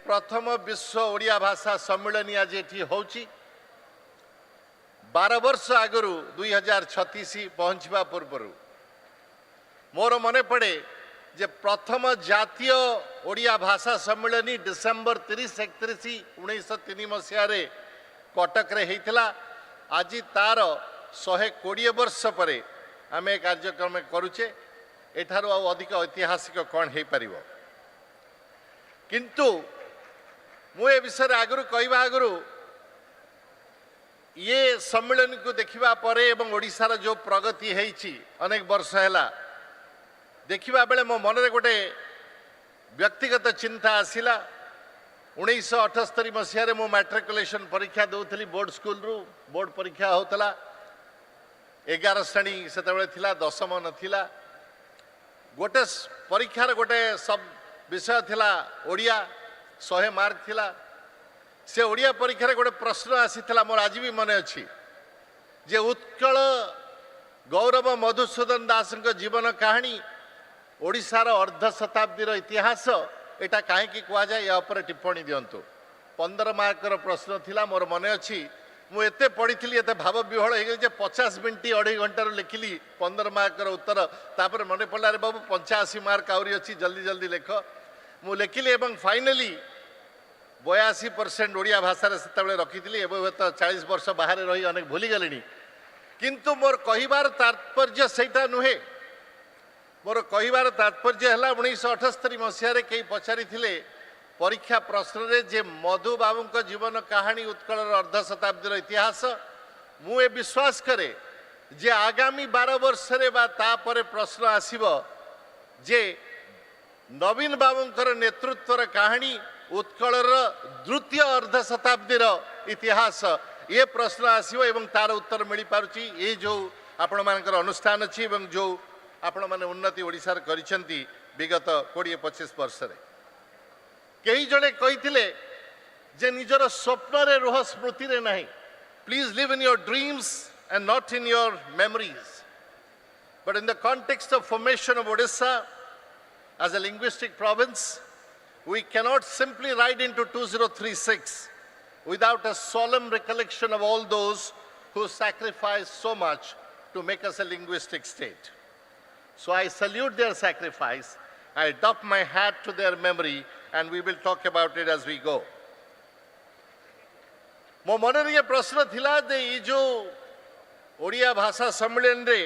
प्रथम विश्व ओडिया भाषा सम्मेलन आज ये होची 12 वर्ष आगु 2036 पहुँचवा पूर्व मोर मन पड़े जे प्रथम जातीय ओडिया भाषा सम्मेलन डिसेम्बर 30-31 1903 मसीह कटक रे हेइथिला। आज तार 120 वर्ष पर आम कार्यक्रम करुचे एठार अधिक ऐतिहासिक कौन हो पार किंतु मु ए विषय आगु कहवा आगु ये सम्मेलन को देखा पर एवं ओडिशार जो प्रगति है अनेक वर्ष है देखा बेले मो मन रे गोटे व्यक्तिगत चिंता आसिला। 1978 मसीह मु मैट्रिकुलेशन परीक्षा दूसरी बोर्ड स्कूल रु बोर्ड परीक्षा होता 11 श्रेणी से 10म नथिला गोटे परीक्षार गोटे सब विषय थिला ओडिया 100 मार्क थिला। से ओडिया परीक्षा गोटे प्रश्न आसीथिला मोर आज भी मन अच्छी जे उत्कल गौरव मधुसूदन दास जीवन कहानी ओडिशार अर्ध शताब्दीर इतिहास एटा कहीं कहुए या टिप्पणी दिंतु 15 मार्कर प्रश्न थिला। मोर मन अच्छी मु एते पढ़ी एत भाव विहल हो गई 50 मिनट 2.5 घंटार लिखिली 15 मार्कर उत्तर तापर मन पड़ा रे बाबू 85 मार्क आहरी अच्छी जल्दी जल्दी लेख मु लिखिली एवं फाइनली 82% ओडिया भाषा से रखी हूँ तो 40 वर्ष बाहर रही अनेक भूली गली किंतु मोर कहिबार तात्पर्य सेटा नुहे। मोर कहिबार तात्पर्य है 1978 मसीह कई पचारि परीक्षा प्रश्न रे जे मधु बाबू जीवन कहानी उत्कल अर्ध शताब्दीर इतिहास मु ए विश्वास करे जे आगामी 12 वर्ष रे बा तापर प्रश्न आसीबो जे नवीन बाबूंकर नेतृत्वर कहानी उत्कलर द्वितीय अर्ध शताब्दीर इतिहास ये प्रश्न आसीबो एवं तार उत्तर मिल पारुची। ये जो आपण मानकर अनुष्ठान अछि एवं जो आपण माने उन्नति ओडिशार करिसेंती विगत 20-25 वर्ष रे कई जने कहिथिले जे निजर स्वप्न रे रोह स्मृति रे नहीं please live in your dreams and not in your memories but in the context of formation of Odisha as a linguistic province we cannot simply ride into 2036 without a solemn recollection of all those who sacrificed so much to make us a linguistic state. So I salute their sacrifice, I doff my hat to their memory, and we will talk about it as we go. मो मन रे प्रश्न थिला जे ई जो ओडिया भाषा सम्मेलन रे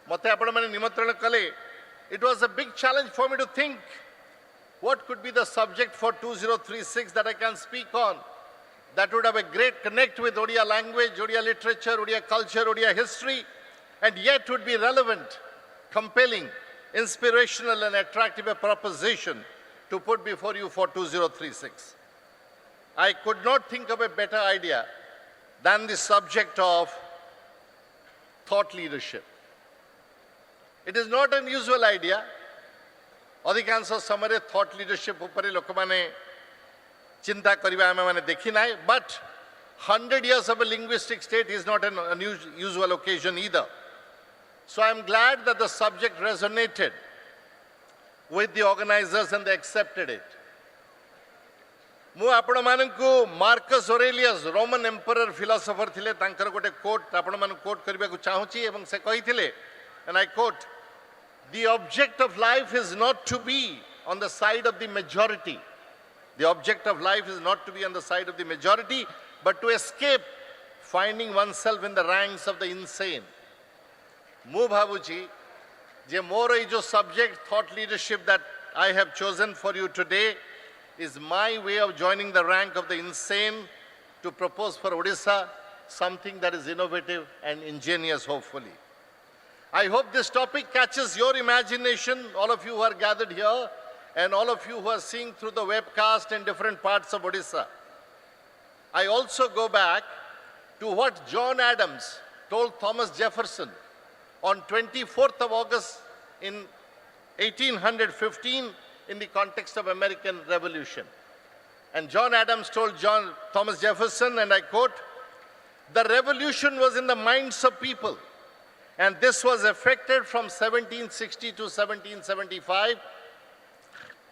मते आपण माने निमंत्रण कले it was a big challenge for me to think what could be the subject for 2036 that I can speak on that would have a great connect with Odia language, Odia literature, Odia culture, Odia history, and yet would be relevant, compelling, inspirational and attractive a proposition to put before you for 2036. I could not think of a better idea than the subject of thought leadership. It is not an usual idea. अधिकांश समय thought leadership उपरे लोक माने चिंता करिबा आमे माने देखि नाय but 100 years of a linguistic state is not an unusual occasion either. So I am glad that the subject resonated with the organizers and they accepted it. मु आपण मानकु Marcus Aurelius Roman emperor philosopher थिले तांकर गोटे coat आपण मान coat करबा को चाहूची एवं से कहिथिले and I quote, the object of life is not to be on the side of the majority. The object of life is not to be on the side of the majority, but to escape finding oneself in the ranks of the insane. Mu bhabuchi, je more jo subject thought leadership that I have chosen for you today is my way of joining the rank of the insane to propose for Odisha something that is innovative and ingenious, hopefully. I hope this topic catches your imagination, all of you who are gathered here, and all of you who are seeing through the webcast in different parts of Odisha. I also go back to what John Adams told Thomas Jefferson on 24th of August in 1815 in the context of American Revolution. And John Adams told Thomas Jefferson, and I quote, "The revolution was in the minds of people, and this was effected from 1760 to 1775.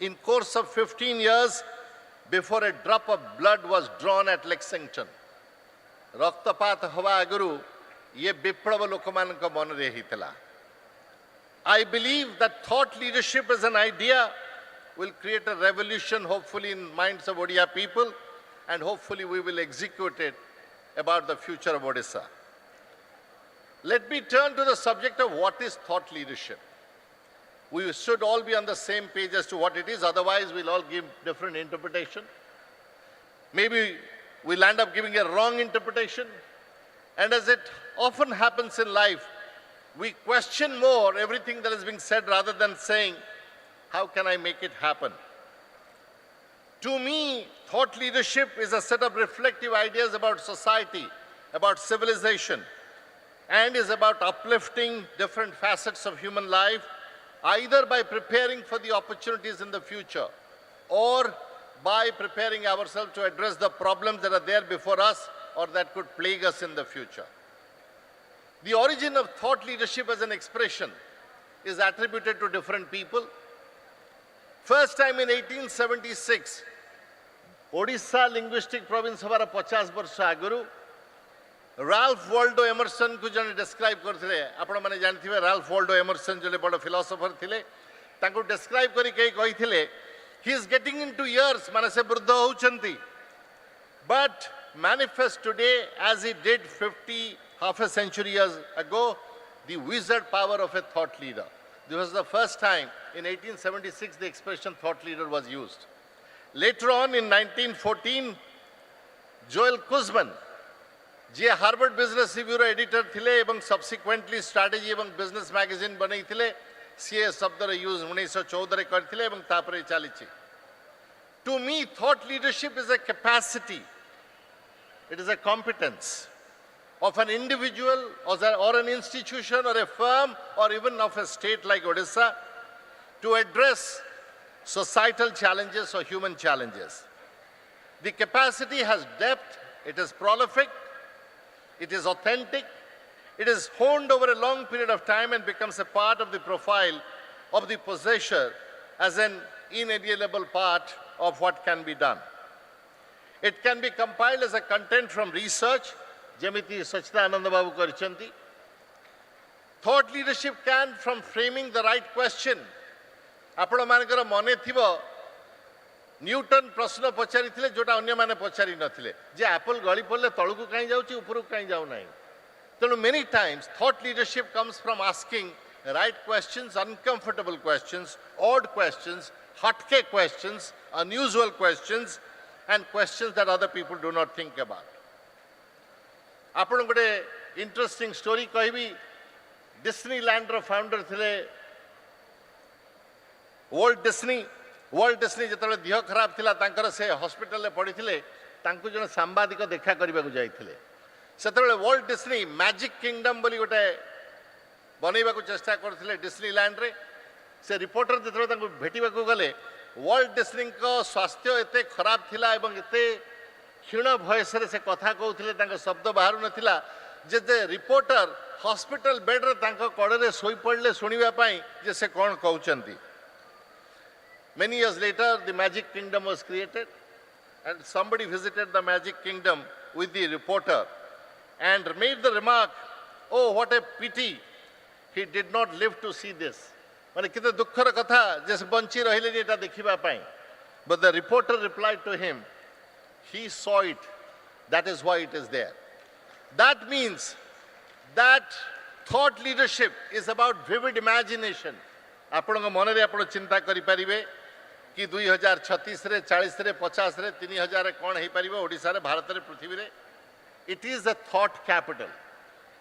In course of 15 years, before a drop of blood was drawn at Lexington. रक्तपात हवा आगुरु ये विप्लव लोकमान का मन रे हितला. I believe that thought leadership as an idea will create a revolution hopefully in minds of Odia people, and hopefully we will execute it about the future of Odisha. Let me turn to the subject of what is thought leadership. We should all be on the same page as to what it is, otherwise we'll all give different interpretation. Maybe we'll end up giving a wrong interpretation. And as it often happens in life, we question more everything that is being said rather than saying, how can I make it happen? To me, thought leadership is a set of reflective ideas about society, about civilization, and is about uplifting different facets of human life, either by preparing for the opportunities in the future or by preparing ourselves to address the problems that are there before us or that could plague us in the future. The origin of thought leadership as an expression is attributed to different people. First time in 1876, Odisha linguistic province हमारा 50 वर्ष आगुरु Ralph Waldo Emerson को जने describe करथिले. आपण माने जानथिबे Ralph Waldo Emerson जले बड़ philosopher थिले. तांको डिस्क्राइब करी कई कहिथिले he is getting into years, माने से वृद्ध होउचंती, but manifest today as he did half a century years ago, the wizard power of a thought leader. This was the first time in 1876 the expression thought leader was used. Later on in 1914, Joel Kuzman, जे Harvard business रिव्यूर editor थिले एवं subsequently strategy एवं business magazine बनै थिले सी शब्द use 1914 रे करथिले एवं तापरे चलीछि. To me thought leadership is a capacity, it is a competence of an individual or an institution or a firm or even of a state like Odisha to address societal challenges or human challenges. The capacity has depth, it is prolific, it is authentic, it is honed over a long period of time and becomes a part of the profile of the possessor as an inalienable part of what can be done. It can be compiled as a content from research, जेमिति सच्चिदानंद बाबू करिसेंती. Thought leadership can from framing the right question. आपण मानकर मने थिबो Newton प्रश्न पचारिथिले जोटा अन्य माने पचारि नथिले जे एप्पल गळी पड़ले तळकु काई जाउची उपरु काई जाउ नाही. तेणु many times thought leadership comes from asking right questions, uncomfortable questions, odd questions, hatke questions, unusual questions, and questions that other people do not think about. आपण गोटे इंटरेस्टिंग स्टोरी कहबी. डिस्नीलैंड रो फाउंडर थिले वर्ल्ड डिस्नी. वर्ल्ड डिस्नी जेतबे देह खराब थिला तांकर से hospital रे पड़िथिले, तांकु जने सांबादिक देखा करबा को जाइथिले. सेतबे वर्ल्ड डिस्नी मैजिक किंगडम बोली गोटे बनैबा को चेष्टा करथिले डिस्नीलैंड रे. से रिपोर्टर जेतबे तांकु भेटिबा को गले वर्ल्ड डिस्नी को स्वास्थ्य एते खराब थिला एवं एते क्षीण भयस से कथा कहते शब्द बाहर नाला जे रिपोर्टर हॉस्पिटल बेड रे कड़े शोई पड़े शुणापी जे से कौन कहते. Many years later the magic kingdom was created and somebody visited the magic kingdom with the reporter and made the remark, oh what a pity he did not live to see this. माने किते दुखर कथा जे bunchy रहिले एटा देखिबा पई. But the reporter replied to him, he saw it, that is why it is there. That means that thought leadership is about vivid imagination. आपण मन रे आपण चिंता करि परिबे कि 2036 रे 40 रे 50 रे 3000 रे कोन हे परिबो ओडिसा रे भारत रे पृथ्वी रे. It is a thought capital.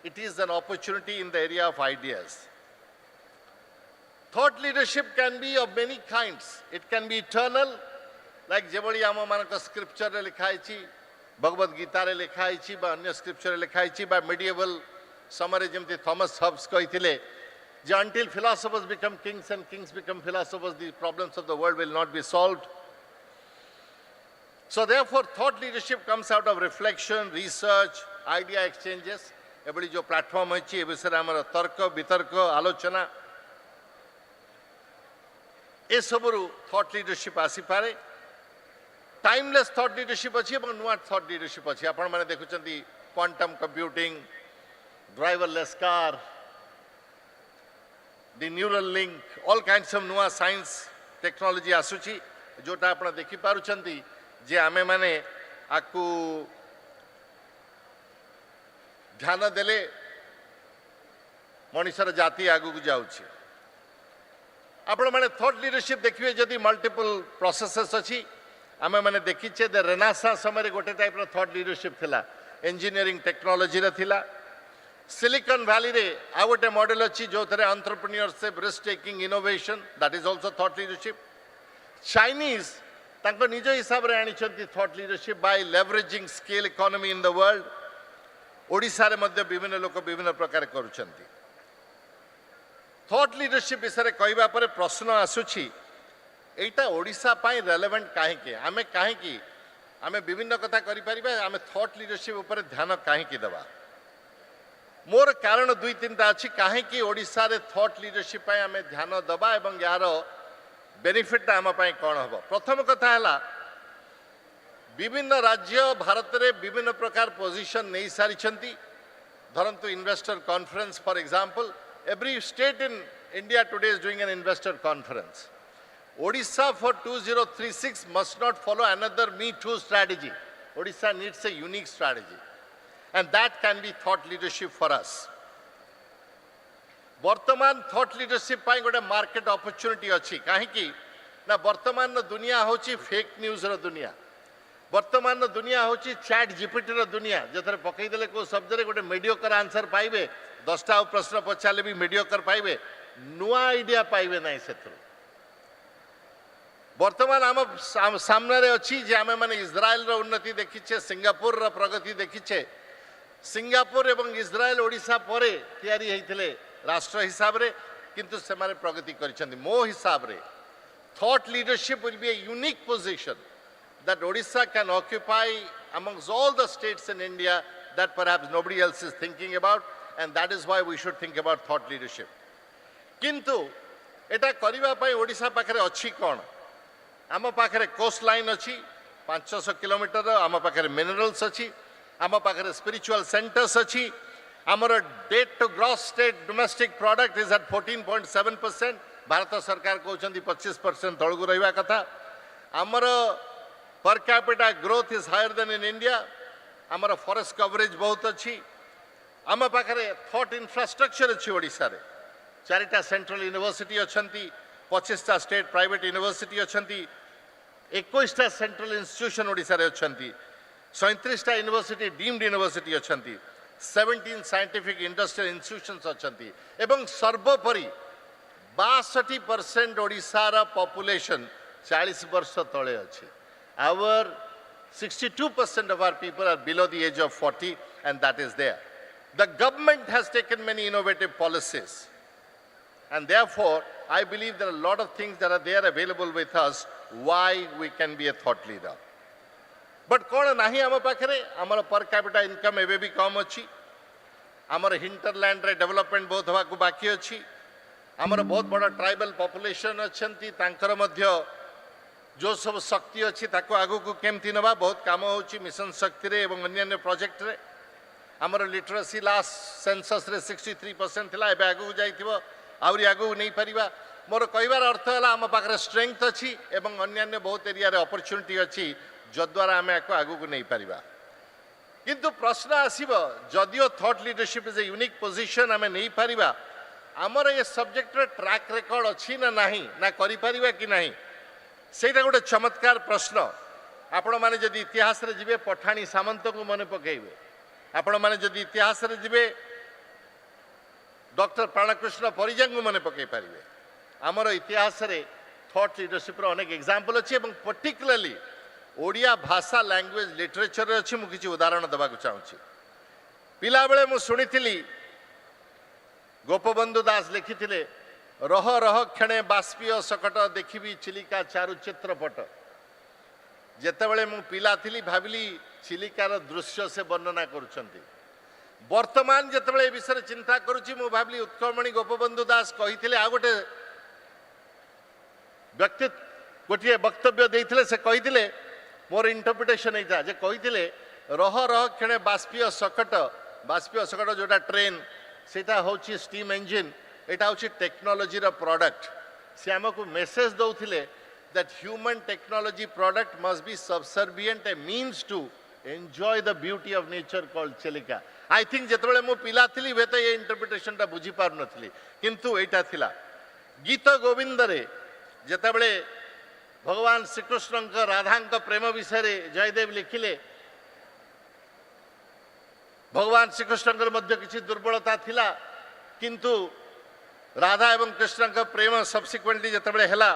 It is an opportunity in the area of ideas. Thought leadership can be of many kinds. It can be eternal, like जेबळी आम मानक स्क्रिप्चर रे लिखाइछि, भगवत गीता रे लिखाइछि बा अन्य स्क्रिप्चर रे लिखाइछि बा medieval summary जेमति Thomas hubs कहिथिले J until philosophers become kings and kings become philosophers, the problems of the world will not be solved. So therefore thought leadership comes out of reflection, research, idea exchanges. एबळी जो platform होछि ए विषय हमर तर्क वितर्क आलोचना ए सबरु thought leadership आसी पारे. Timeless thought leadership अच्छी और नुआ थॉट लीडरशिप अच्छी आपण माने देखुचंती quantum computing driverless car the neural link all kinds of नुआ साइंस टेक्नोलॉजी आसुची जोटा आपण देखि पारुचंती जे आमे माने आकु ध्यान देले मनुष्यर जाति आगु को जाउची आपण माने थॉट लीडरशिप देखिए जदि मल्टीपल प्रोसेसेस अच्छी आमे माने देखिचे द रेनेसां समय गोटे टाइप रो थॉट लीडरशिप थिला इंजीनियरिंग टेक्नोलॉजी रे थिला सिलिकॉन वैली रे आ गोटे मॉडल अच्छी जो थरे entrepreneurship risk taking innovation that is also thought leadership Chinese तांको निज हिसाब रे आनिछंती thought leadership by leveraging scale economy in the world Odisha रे मध्य विभिन्न लोक विभिन्न प्रकार करूछंती थॉट लीडरशिप विषय कहवा पर प्रश्न आसुची एटा ओडिशा पाई रेलेवेंट काहेकि आमे काहेकि आमे विभिन्न कथा करि परिबा आमे थॉट लीडरशिप ऊपर ध्यान काहेकि देबा मोर कारण दुई तीनटा अछि काहेकि ओडिशा रे थॉट लीडरशिप पाई आमे ध्यान देबा एवं यार बेनिफिट आम पाई कोन हबो प्रथम कथा हला विभिन्न राज्य भारत रे विभिन्न प्रकार पोजीशन नहीं सारी छंती धरंतु investor conference for example every state in India today is doing an investor conference. Odisha for 2036 must not follow another Me Too strategy. Odisha needs a unique strategy. And that can be thought leadership for us. Bartaman thought leadership पाई गोटे market opportunity अच्छी कहीं की ना वर्तमान दुनिया होची fake news रो दुनिया वर्तमान दुनिया होची चैट जीपीटी रो दुनिया जथरे पकई देले को शब्द रे गोटे मीडियोकर आंसर पाइबे 10टा प्रश्न पचारे भी मीडियोकर पाइबे नुआ आइडिया पाइबे ना सेथुर वर्तमान आम सामने रे अछि जे आमे माने इजराइल रो उन्नति देखिछे सिंगापुर रो प्रगति देखिछे सिंगापुर एवं इजराइल ओडिशा परे तयारी हेतिले राष्ट्र हिसाब रे किंतु से माने प्रगति करिसंती मो हिसाब रे thought leadership will be A unique position that Odisha can occupy amongst all the states in India that perhaps nobody else is thinking about, and that is why we should think about thought leadership. Kintu eta kariba pai Odisha pakhare achi kon ama pakhare coast line achi 500 km ama pakhare minerals achi ama pakhare spiritual centers achi amara debt to gross state domestic product is at 14.7%. Bharat sarkar कहउछंती 25% तळगु रहिबा कथा amara per capita growth is higher than in India. Amara forest coverage बहुत अच्छी आम पाखरे thought infrastructure अच्छी ओडिशा रे 4टा central university अच्छंती 25टा स्टेट प्राइवेट यूनिवर्सिटी अच्छंती 21टा सेंट्रल इंस्टीट्यूशन ओडिशा रे अच्छंती 37टा यूनिवर्सिटी डीम्ड यूनिवर्सिटी अच्छंती 17 साइंटिफिक इंडस्ट्रियल इंस्टीट्यूशंस अच्छंती एवं सर्वोपरि 62% ओडिशा रा पॉपुलेशन 40 वर्ष तळे अछि Our 62% of our people are below the age of 40, and that is there. The government has taken many innovative policies, and therefore I believe there are a lot of things that are there available with us why we can be a thought leader. But कौन नहीं आम पाखरे आमर per capita income एवं भी कम अच्छी आमर hinterland रे डेवलपमेंट बहुत हवा को बाकी अच्छी आमर बहुत बड़ा ट्राइबल पॉपुलेशन अच्छी तांकर मध्य जो सब शक्ति अच्छी ताको आगु को केमती नबा बहुत काम होची मिशन शक्ति रे एवं अन्य प्रोजेक्ट रे हमर लिटरेसी लास्ट सेंसस रे 63% थिला एबे आगु जाइथिबो आउरी आगु नहीं परिबा मोर कहबार अर्थ हला हम पाखरे स्ट्रेंथ अच्छी एवं अन्य बहुत एरिया रे अपॉर्चुनिटी अच्छी जद्वारा आमे आको आगु को नहीं परिबा किंतु प्रश्न आसीबो जदियो thought leadership is a unique position आमे नहीं परिबा हमर ये सब्जेक्ट रे ट्रैक रिकॉर्ड अच्छी ना नहीं ना करि परिबा कि नहीं सेटा गोटे चमत्कार प्रश्न आपण माने जदि इतिहास रे जिबे पठाणी सामंत को मने पकेइबे आपण माने जदि इतिहास रे जिबे डॉक्टर प्राणकृष्ण परिजा को मने पकेइ पारिबे हमर इतिहास रे थॉट लीडरशिप रो अनेक एग्जांपल अछि एवं पर्टिकुलरली ओडिया भाषा लैंग्वेज लिटरेचर रे अछि मु किछि उदाहरण दबा को चाहूछि पिला बेले मु सुनिथिली गोपबंधु दास लिखिथिले रह रह क्षणे बाष्पीय सकट देखी चिलिका चारु चित्रपट जेतेबेले मु पिला थिली भाबिली चिलिकार दृश्य से वर्णना करुछंती वर्तमान जेतेबेले विषय चिंता करुछि मु भाबिली उत्कलमणि गोपबंधु दास कहिथिले आ गोटे व्यक्ति गोटे वक्तव्य देइथिले से कहिथिले मोर इंटरप्रिटेशन एटा जे कहिथिले रह रह क्षणे बाष्पीय सकट जोटा ट्रेन सेटा होची स्टीम इंजिन एटा होची टेक्नोलॉजी रा प्रोडक्ट से हमको message दउथिले that human technology product must be subservient a means to enjoy the beauty of nature called Chelika. I think जेतबेले मो पिला थिली वेते ये इंटरप्रिटेशन टा बुझी पार नथिली किंतु एटा थिला गीत गोविंद रे जेतबेले भगवान श्री कृष्ण राधा प्रेम विषय रे जयदेव लिखिले भगवान श्री कृष्ण मध्य किसी दुर्बलता थिला किंतु राधा एवं कृष्ण का प्रेम सब्सिक्वेंटली जेतबेले हैला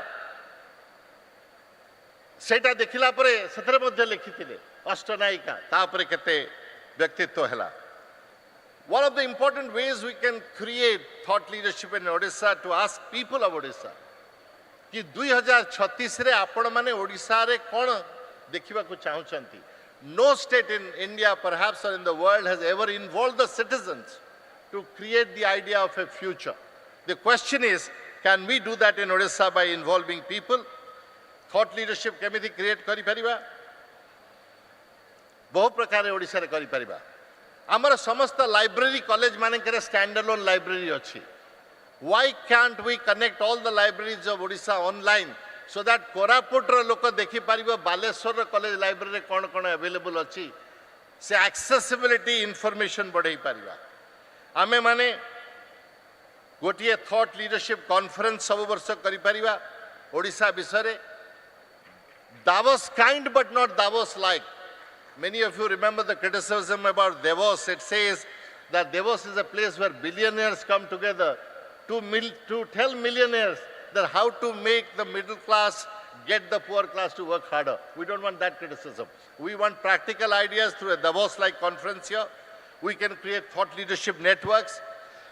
सेटा देखिला परे सतरे मध्य लिखिथिले अष्टनायिका तापरे केते व्यक्तित्व हैला. One of the important ways we can create thought leadership in Odisha to ask people of Odisha कि 2036 रे आपण माने ओडिसा रे कोन देखिबा को चाहुचंती. No state in India perhaps or in the world has ever involved the citizens to create the idea of a future. The question is, can we do that in Odisha by involving people? Thought leadership केमिति create करि परिबा बहु प्रकार ओडिसा रे करि परिबा. हमर समस्त library college माने करे स्टैंड अलोन लाइब्रेरी अछि. Why can't we connect all the libraries of Odisha online so that Koraput रो लोक देखि परिबो बालेश्वर रो कॉलेज लाइब्रेरी कोन कोन अवेलेबल अछि से एक्सेसिबिलिटी इंफॉर्मेशन बढ़ै परिबा. आमे माने गोटिए थॉट लीडरशिप कॉन्फ्रेंस सब वर्ष करि परिबा ओडिसा विषय रे. Davos kind but not Davos like. Many of you remember the criticism about Davos. It says that Davos is a place where billionaires come together to tell millionaires that how to make the middle class get the poor class to work harder. We don't want that criticism. We want practical ideas through a Davos-like conference here. We can create thought leadership networks.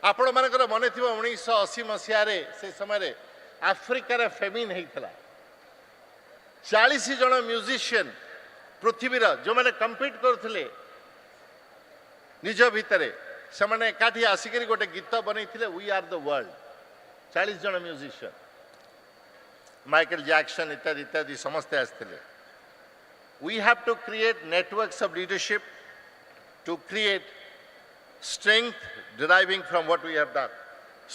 आपण मानकर मने थिबो 1980 मसिया रे से समय रे Africa रे feminine हेइतला. 40 जन म्यूजिशियन पृथ्वीर जो मैंने कंपीट करथिले निज भितरे से माने एकाठी आसिकरी गोटे गीत बनैथिले वी आर द वर्ल्ड. 40 जन म्यूजिशियन माइकल जैक्सन इत्यादि इत्यादि समस्ते आस्थिले. We have to create networks of leadership to create strength deriving from what we have done.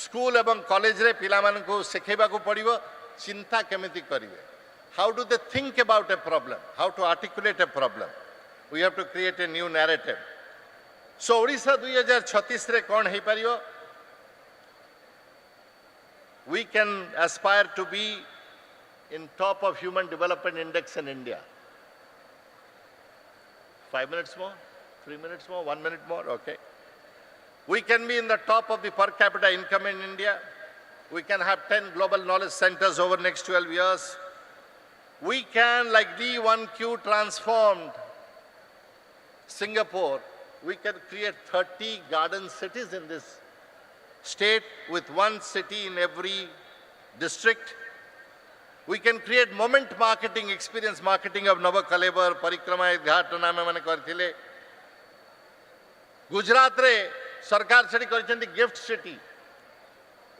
School एवं कॉलेज रे पिला मानन को सिखेबा को पड़िबो चिंता केमिति करिवे. How do they think about a problem? How to articulate a problem? We have to create a new narrative. So Odisha 2036 रे कोन हे परियो? We can aspire to be in top of human development index in India. 5 minutes more? 3 minutes more? 1 minute more? Okay. We can be in the top of the per capita income in India. We can have 10 global knowledge centers over the next 12 years. We can, like D1Q transformed Singapore, we can create 30 garden cities in this state with one city in every district. We can create moment marketing, experience marketing of Nava Kalebar, Parikrama Ghat नामे माने करथिले. गुजरात रे सरकार छड़ी करछन्ती gift city.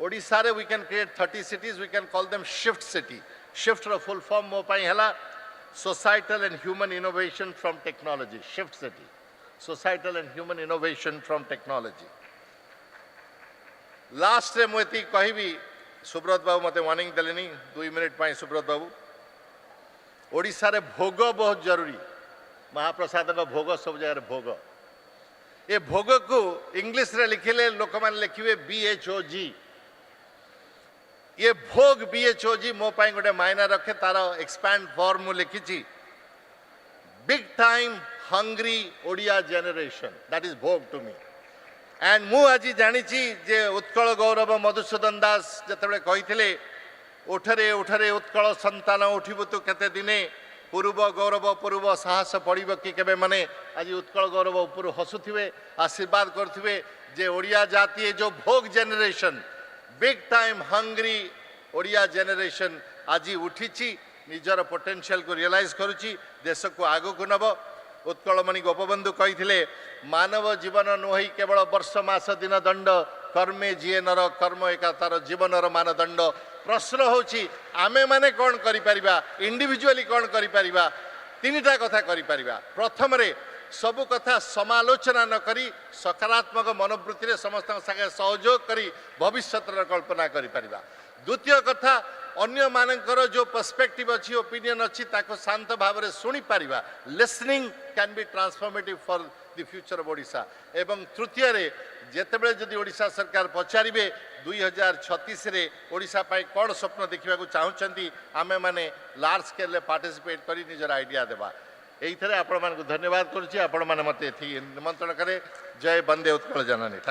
Odisha रे we can create 30 cities, we can call them shift city. Shift row full form मो पाई हला societal and human innovation from technology. Shift city. Societal and human innovation from technology. Last रे मोती कहिबी सुब्रत बाबू मते warning देलेनी 2 minute पाई. सुब्रत बाबू ओडिसा रे भोग बहुत जरूरी. महाप्रसाद का भोग सब जगह भोग. ये भोग को इंग्लिश रे लिखिले लोक मान लिखिबे BHOG. ये भोग BHOG मो पाई गोटे मायना रखे. तार एक्सपैंड फॉर्म मु लिखिची big time hungry Odia generation. That is भोग टू मी. एंड मु आज जानिची जे उत्कल गौरव मधुसूदन दास जतबे कहिथिले उठरे उठरे उत्कल संतान उठिबु तु केते दिने पूर्व गौरव पूर्व साहस पड़िब कि केबे माने आज उत्कल गौरव ऊपर हसुथिबे आशीर्वाद करथिबे जे ओडिया जाति जो भोग generation big time hungry Odia generation आज उठिची निजर पोटेंशियल को रियलाइज करूची देश को आगो को नब. उत्कलमणि गोपबंधु कहिथिले मानव जीवन नुहि केवल वर्ष मास दिन दंड कर्मे जीए नर कर्म एका तार जीवनर मानदंड. प्रश्न होची आमे माने कोन करि परिबा इंडिविजुअली कोन करि परिबा तीनटा कथा करि परिबा प्रथम रे सबु कथा समालोचना न करी सकारात्मक मनोवृत्ति रे समस्त संगे सहयोग करी भविष्यतर कल्पना करि परिबा द्वितीय कथा अन्य मानकर जो पर्सपेक्टिव अच्छी ओपिनियन अच्छी ताको शांत भाव रे सुनी परिबा listening can be transformative for the future of Odisha एवं तृतीय रे जेतेबेले जदि ओडिशा सरकार पचारिबे 2036 रे ओडिशा पाई कोन स्वप्न देखिबा को चाहुचंती आमे माने लार्ज स्केल रे पार्टिसिपेट करी निजर आइडिया देबा एइथरे आपण मान को धन्यवाद करूची आपण माने मते निमंत्रण करे जय वंदे उत्कल जननी।